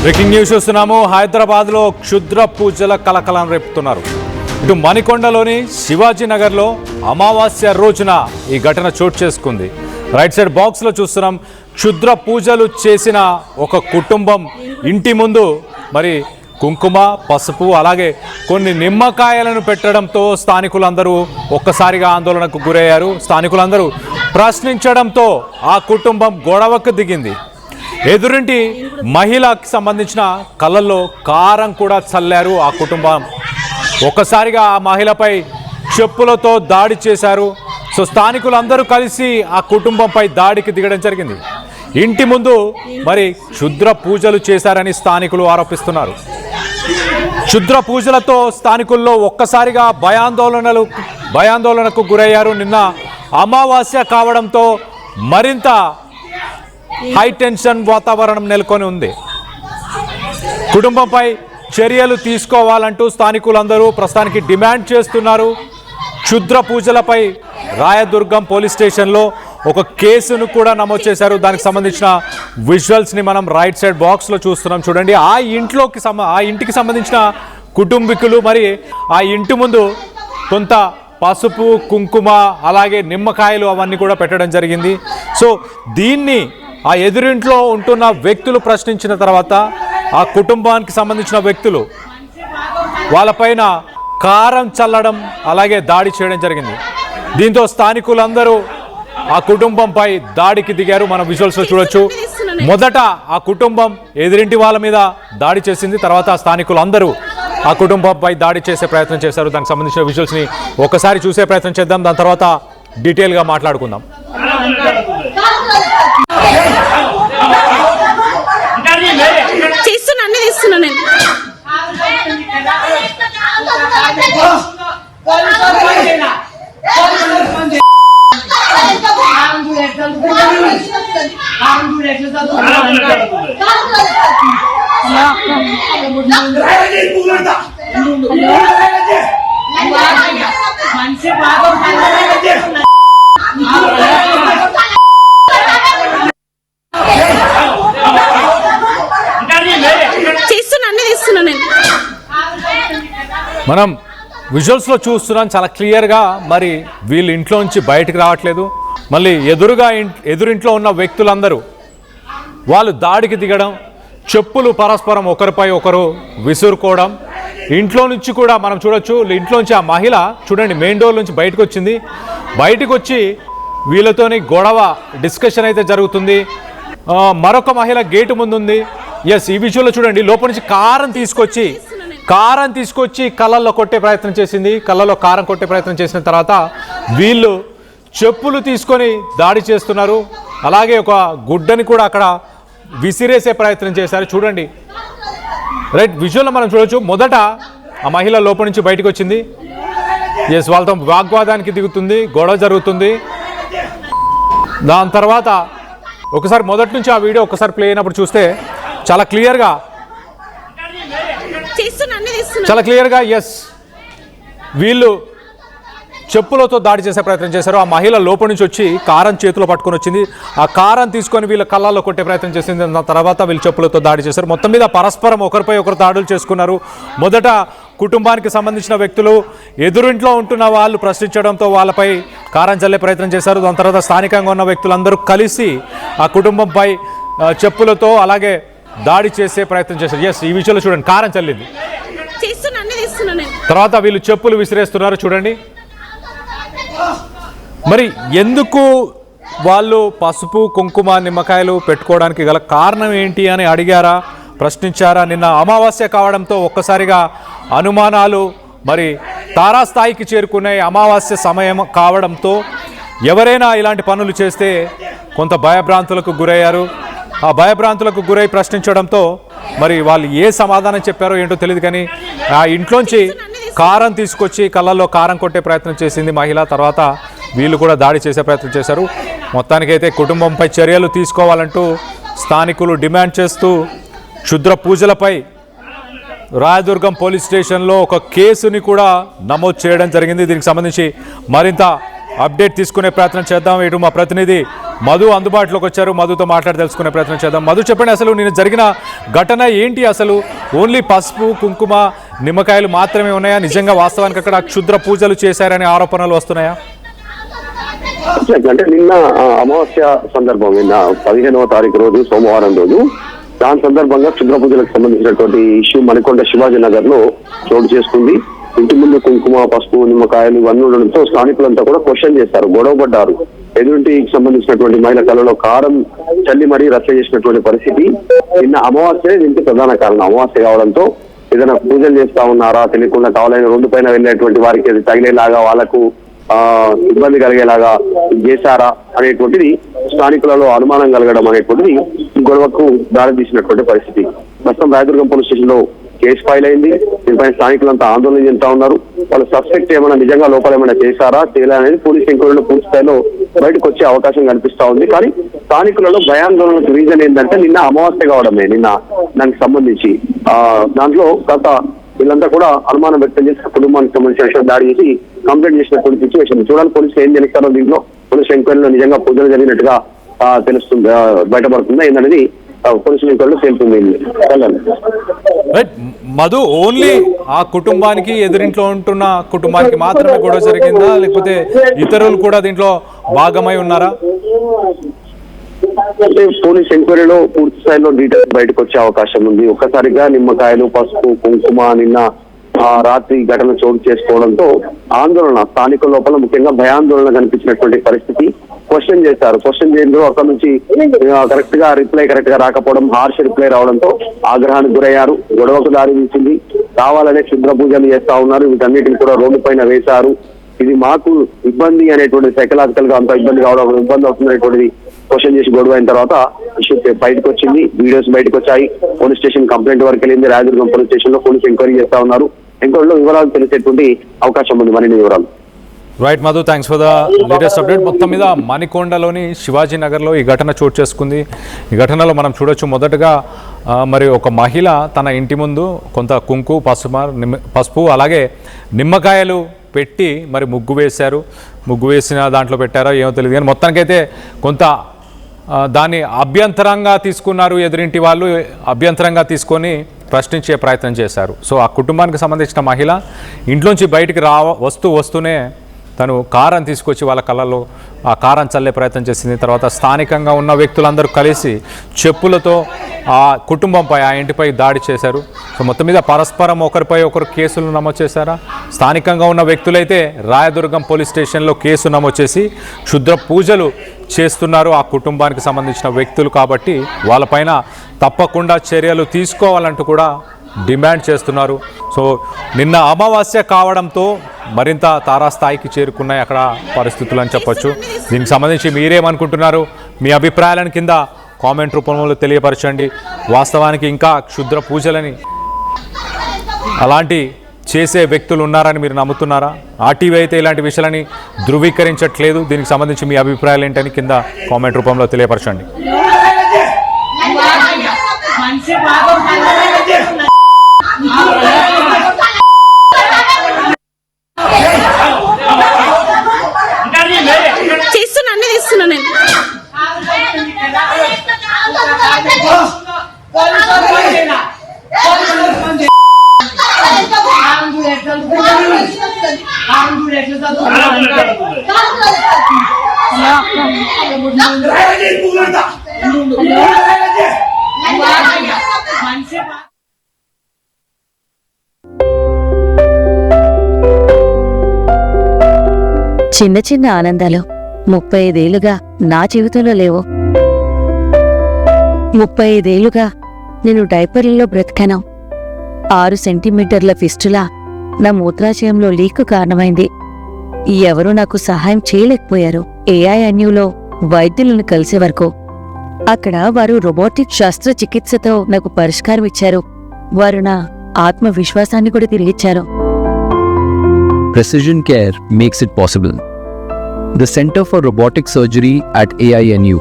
Breaking news చూస్తున్నాము. హైదరాబాద్లో క్షుద్ర పూజల కలకలం రేపుతున్నారు. ఇటు మణికొండలోని శివాజీనగర్లో అమావాస్య రోజున ఈ ఘటన చోటు చేసుకుంది. రైట్ సైడ్ బాక్స్లో చూస్తున్నాం. క్షుద్ర పూజలు చేసిన ఒక కుటుంబం ఇంటి ముందు మరి కుంకుమ, పసుపు అలాగే కొన్ని నిమ్మకాయలను పెట్టడంతో స్థానికులందరూ ఒక్కసారిగా ఆందోళనకు గురయ్యారు. స్థానికులందరూ ప్రశ్నించడంతో ఆ కుటుంబం గొడవకు దిగింది. ఎదురింటి మహిళకి సంబంధించిన కళ్ళల్లో కారం కూడా చల్లారు. ఆ కుటుంబం ఒక్కసారిగా ఆ మహిళపై చెప్పులతో దాడి చేశారు. సో స్థానికులందరూ కలిసి ఆ కుటుంబంపై దాడికి దిగడం జరిగింది. ఇంటి ముందు మరి క్షుద్ర పూజలు చేశారని స్థానికులు ఆరోపిస్తున్నారు. క్షుద్ర పూజలతో స్థానికుల్లో ఒక్కసారిగా భయాందోళనకు గురయ్యారు. నిన్న అమావాస్య కావడంతో మరింత హై టెన్షన్ వాతావరణం నెలకొని ఉంది. కుటుంబంపై చర్యలు తీసుకోవాలంటూ స్థానికులందరూ ప్రస్తుతానికి డిమాండ్ చేస్తున్నారు. క్షుద్ర పూజలపై రాయదుర్గం పోలీస్ స్టేషన్లో ఒక కేసును కూడా నమోదు చేశారు. దానికి సంబంధించిన విజువల్స్ని మనం రైట్ సైడ్ బాక్స్లో చూస్తున్నాం. చూడండి, ఆ ఇంటికి సంబంధించిన కుటుంబీకులు మరి ఆ ఇంటి ముందు కొంత పసుపు, కుంకుమ అలాగే నిమ్మకాయలు అవన్నీ కూడా పెట్టడం జరిగింది. సో దీన్ని ఆ ఎదురింట్లో ఉంటున్న వ్యక్తులు ప్రశ్నించిన తర్వాత ఆ కుటుంబానికి సంబంధించిన వ్యక్తులు వాళ్ళపైన కారం చల్లడం అలాగే దాడి చేయడం జరిగింది. దీంతో స్థానికులందరూ ఆ కుటుంబంపై దాడికి దిగారు. మనం విజువల్స్లో చూడొచ్చు. మొదట ఆ కుటుంబం ఎదురింటి వాళ్ళ మీద దాడి చేసింది. తర్వాత స్థానికులందరూ ఆ కుటుంబంపై దాడి చేసే ప్రయత్నం చేశారు. దానికి సంబంధించిన విజువల్స్ని ఒకసారి చూసే ప్రయత్నం చేద్దాం. దాని తర్వాత డీటెయిల్గా మాట్లాడుకుందాం. మనం విజువల్స్లో చూస్తున్నాం చాలా క్లియర్గా. మరి వీళ్ళు ఇంట్లో నుంచి బయటకు రావట్లేదు. మళ్ళీ ఎదురింట్లో ఉన్న వ్యక్తులందరూ వాళ్ళు దాడికి దిగడం, చెప్పులు పరస్పరం ఒకరిపై ఒకరు విసురుకోవడం. ఇంట్లో నుంచి కూడా మనం చూడొచ్చు. ఇంట్లోంచి ఆ మహిళ చూడండి మెయిన్ డోర్ నుంచి బయటకు వచ్చింది. బయటకు వచ్చి వీళ్ళతోని గొడవ డిస్కషన్ అయితే జరుగుతుంది. మరొక మహిళ గేటు ముందు ఉంది. ఎస్, ఈ విజువల్లో చూడండి. లోపల నుంచి కారం తీసుకొచ్చి కళ్ళల్లో కొట్టే ప్రయత్నం చేసింది. కళ్ళలో కారం కొట్టే ప్రయత్నం చేసిన తర్వాత వీళ్ళు చెప్పులు తీసుకొని దాడి చేస్తున్నారు. అలాగే ఒక గుడ్డని కూడా అక్కడ విసిరేసే ప్రయత్నం చేశారు. చూడండి రైట్ విజువల్లో మనం చూడొచ్చు. మొదట ఆ మహిళ లోపల నుంచి బయటకు వచ్చింది. ఎస్, వాళ్ళతో వాగ్వాదానికి దిగుతుంది, గొడవ జరుగుతుంది. దాని తర్వాత ఒకసారి మొదటి నుంచి ఆ వీడియో ఒకసారి ప్లే అయినప్పుడు చూస్తే చాలా క్లియర్గా ఎస్ వీళ్ళు చెప్పులతో దాడి చేసే ప్రయత్నం చేశారు. ఆ మహిళ లోపల నుంచి వచ్చి కారం చేతిలో పట్టుకొని వచ్చింది. ఆ కారం తీసుకొని వీళ్ళ కళ్ళల్లో కొట్టే ప్రయత్నం చేసింది. దాని తర్వాత వీళ్ళు చెప్పులతో దాడి చేశారు. మొత్తం మీద పరస్పరం ఒకరిపై ఒకరు దాడులు చేసుకున్నారు. మొదట కుటుంబానికి సంబంధించిన వ్యక్తులు ఎదురింట్లో ఉంటున్న వాళ్ళు ప్రశ్నించడంతో వాళ్ళపై కారం చల్లే ప్రయత్నం చేశారు. దాని తర్వాత స్థానికంగా ఉన్న వ్యక్తులందరూ కలిసి ఆ కుటుంబంపై చెప్పులతో అలాగే దాడి చేసే ప్రయత్నం చేశారు. ఎస్, ఈ విషయంలో చూడండి కారం చల్లింది. తర్వాత వీళ్ళు చెప్పులు విసిరేస్తున్నారు. చూడండి మరి ఎందుకు వాళ్ళు పసుపు, కుంకుమ, నిమ్మకాయలు పెట్టుకోవడానికి గల కారణం ఏంటి అని అడిగారా, ప్రశ్నించారా? నిన్న అమావాస్య కావడంతో ఒక్కసారిగా అనుమానాలు మరి తారాస్థాయికి చేరుకునే అమావాస్య సమయం కావడంతో ఎవరైనా ఇలాంటి పనులు చేస్తే కొంత భయభ్రాంతులకు గురయ్యారు. ఆ భయభ్రాంతులకు గురై ప్రశ్నించడంతో మరి వాళ్ళు ఏ సమాధానం చెప్పారో ఏంటో తెలియదు, కానీ ఆ ఇంట్లోంచి కారం తీసుకొచ్చి కళ్ళల్లో కారం కొట్టే ప్రయత్నం చేసింది మహిళ. తర్వాత వీళ్ళు కూడా దాడి చేసే ప్రయత్నం చేశారు. మొత్తానికైతే కుటుంబంపై చర్యలు తీసుకోవాలంటూ స్థానికులు డిమాండ్ చేస్తూ క్షుద్ర పూజలపై రాయదుర్గం పోలీస్ స్టేషన్లో ఒక కేసుని కూడా నమోదు చేయడం జరిగింది. దీనికి సంబంధించి మరింత అప్డేట్ తీసుకునే ప్రయత్నం చేద్దాం. ఇటు మా ప్రతినిధి మధు అందుబాటులోకి వచ్చారు. మధుతో మాట్లాడి తెలుసుకునే ప్రయత్నం చేద్దాం. మధు, చెప్పండి, అసలు నిన్న జరిగిన ఘటన ఏంటి? అసలు ఓన్లీ పసుపు, కుంకుమ, నిమ్మకాయలు మాత్రమే ఉన్నాయా? నిజంగా వాస్తవానికి అక్కడ క్షుద్ర పూజలు చేశారనే ఆరోపణలు వస్తున్నాయా? అంటే నిన్న అమావాస్య సందర్భం, నిన్న 15వ తారీఖు రోజు, సోమవారం రోజు, దాని సందర్భంగా క్షుద్ర పూజలకు సంబంధించినటువంటి ఇష్యూ మణికొండ శివాజీ నగర్ లో చోటు చేసుకుంది. ఇంటి ముందు కుంకుమ, పసుపు, నిమ్మకాయలు ఇవన్నీ ఉండడంతో స్థానికులంతా కూడా క్వశ్చన్ చేశారు, గొడవ పడ్డారు. ఎదురింటికి సంబంధించినటువంటి మహిళ కళలో కారం చల్లి మరీ రచ్చ చేసినటువంటి పరిస్థితి. నిన్న అమావాస్య దీనికి ప్రధాన కారణం. అమావాస్య కావడంతో ఏదైనా పూజలు చేస్తా ఉన్నారా తెలియకుండా కావాలని రోడ్డు పైన వెళ్ళేటువంటి వారికి అది తగిలేలాగా, వాళ్లకు ఇబ్బంది కలిగేలాగా చేశారా అనేటువంటిది స్థానికులలో అనుమానం కలగడం అనేటువంటిది గొడవకు దారితీసినటువంటి పరిస్థితి. ప్రస్తుతం రాయదుర్గం పోలీస్ స్టేషన్ లో కేసు ఫైల్ అయింది. దీనిపైన స్థానికులంతా ఆందోళన చెందుతా ఉన్నారు. వాళ్ళు సస్పెక్ట్ ఏమైనా నిజంగా లోపల ఏమైనా చేశారా చేయలే అనేది పోలీస్ ఎంక్వైరీలో పూర్తి స్థాయిలో బయటకు వచ్చే అవకాశం కనిపిస్తా ఉంది. కానీ స్థానికులలో భయాందోళనకు రీజన్ ఏంటంటే నిన్న అమావాస్య కావడమే. నిన్న దానికి సంబంధించి దాంట్లో గత వీళ్ళంతా కూడా అనుమానం వ్యక్తం చేసి కుటుంబానికి సంబంధించిన దాడి చేసి కంప్లైంట్ చేసినటువంటి సిచ్యువేషన్. చూడాలి పోలీసులు ఏం చేస్తారో. దీంట్లో పోలీస్ ఎంక్వైరీలో నిజంగా పూజలు జరిగినట్టుగా తెలుస్తుంది, బయటపడుతుందా ఏందనేది పోలీసుల ఎంక్వైరీలో తేలుతుంది. మధు, ఓన్లీ ఆ కుటుంబానికి, ఎదురింట్లో ఉంటున్న కుటుంబానికి మాత్రమే గొడవ జరిగిందా, లేకపోతే ఇతరులు కూడా దీంట్లో భాగమై ఉన్నారా? అంటే పోలీస్ ఎంక్వైరీలో పూర్తి స్థాయిలో డీటెయిల్స్ బయటకు వచ్చే అవకాశం ఉంది. ఒక్కసారిగా నిమ్మకాయలు, పసుపు, కుంకుమ నిన్న రాత్రి ఘటన చోటు చేసుకోవడంతో ఆందోళన స్థానికుల లోపల ముఖ్యంగా భయాందోళన కనిపించినటువంటి పరిస్థితి. క్వశ్చన్ చేశారు. క్వశ్చన్ చేయడంలో అక్కడ నుంచి కరెక్ట్ గా రాకపోవడం, హార్ష్ రిప్లై రావడంతో ఆగ్రహానికి గురయ్యారు. గొడవకు దారి తీసింది. కావాలనే క్షుద్ర పూజలు చేస్తా ఉన్నారు. వీటన్నిటిని కూడా రోడ్డు పైన వేశారు. ఇది మాకు ఇబ్బంది అనేటువంటి సైకలాజికల్ గా అంత ఇబ్బంది కావడం, ఇబ్బంది అవుతున్నటువంటిది క్వశ్చన్ చేసి గొడవ అయిన తర్వాత ఇష్యూ బయటకు వచ్చింది. వీడియోస్ బయటకు వచ్చాయి. పోలీస్ స్టేషన్ కంప్లైంట్ వరకు వెళ్ళింది. రాయదుర్గం పోలీస్ స్టేషన్ లో పోలీసు ఎంక్వైరీ చేస్తా ఉన్నారు. ఎంక్వైరీలో వివరాలు తెలిసేటువంటి అవకాశం ఉంది. మరిన్ని వివరాలు. Right Madhu, thanks for the latest update. మొత్తం మీద మణికొండలోని శివాజీ నగర్లో ఈ ఘటన చోటు చేసుకుంది. ఈ ఘటనలో మనం చూడొచ్చు, మొదటగా మరి ఒక మహిళ తన ఇంటి ముందు కొంత పసుపు అలాగే నిమ్మకాయలు పెట్టి మరి ముగ్గు వేశారు. ముగ్గు వేసిన దాంట్లో పెట్టారో ఏమో తెలియదు, కానీ మొత్తానికైతే కొంత దాన్ని అభ్యంతరంగా తీసుకున్నారు. ఎదురింటి వాళ్ళు అభ్యంతరంగా తీసుకొని ప్రశ్నించే ప్రయత్నం చేశారు. సో ఆ కుటుంబానికి సంబంధించిన మహిళ ఇంట్లోంచి బయటికి వస్తూనే తను కారం తీసుకొచ్చి వాళ్ళ కళ్ళలో ఆ కారం చల్లే ప్రయత్నం చేసింది. తర్వాత స్థానికంగా ఉన్న వ్యక్తులందరూ కలిసి చెప్పులతో ఆ కుటుంబంపై, ఆ ఇంటిపై దాడి చేశారు. సో మొత్తం మీద పరస్పరం ఒకరిపై ఒకరు కేసులు నమోదు చేశారా? స్థానికంగా ఉన్న వ్యక్తులైతే రాయదుర్గం పోలీస్ స్టేషన్లో కేసు నమోదు చేసి క్షుద్ర పూజలు చేస్తున్నారు ఆ కుటుంబానికి సంబంధించిన వ్యక్తులు కాబట్టి వాళ్ళపైన తప్పకుండా చర్యలు తీసుకోవాలంటూ కూడా డిమాండ్ చేస్తున్నారు. సో నిన్న అమావాస్య కావడంతో మరింత తారాస్థాయికి చేరుకున్నాయి అక్కడ పరిస్థితులు అని చెప్పొచ్చు. దీనికి సంబంధించి మీరేమనుకుంటున్నారు? మీ అభిప్రాయాలను కింద కామెంట్ రూపంలో తెలియపరచండి. వాస్తవానికి ఇంకా క్షుద్ర పూజలని అలాంటి చేసే వ్యక్తులు ఉన్నారని మీరు నమ్ముతున్నారా? ఆర్టీవీ అయితే ఇలాంటి విషయాలని ధృవీకరించట్లేదు. దీనికి సంబంధించి మీ అభిప్రాయాలు ఏంటని కింద కామెంట్ రూపంలో తెలియపరచండి. చేస్తున్నా, అన్ని తీస్తున్నా నేను. చిన్న చిన్న ఆనందాలు 35 ఏళ్లుగా నా జీవితంలో లేవు. 35 ఏళ్లుగా నేను డైపర్లలో బ్రతికాను. 6 సెంటీమీటర్ల ఫిస్టులా నా మూత్రాశయంలో లీకు కారణమైంది. ఎవరూ నాకు సహాయం చేయలేకపోయారు. ఏఐఎన్యూలో వైద్యులను కలిసే వరకు. అక్కడ వారు రోబోటిక్ శస్త్రచికిత్సతో నాకు పరిష్కారం ఇచ్చారు. వారు నా ఆత్మవిశ్వాసాన్ని కూడా తిరిగిచ్చారు. Precision care makes it possible. The Center for Robotic Surgery at AINU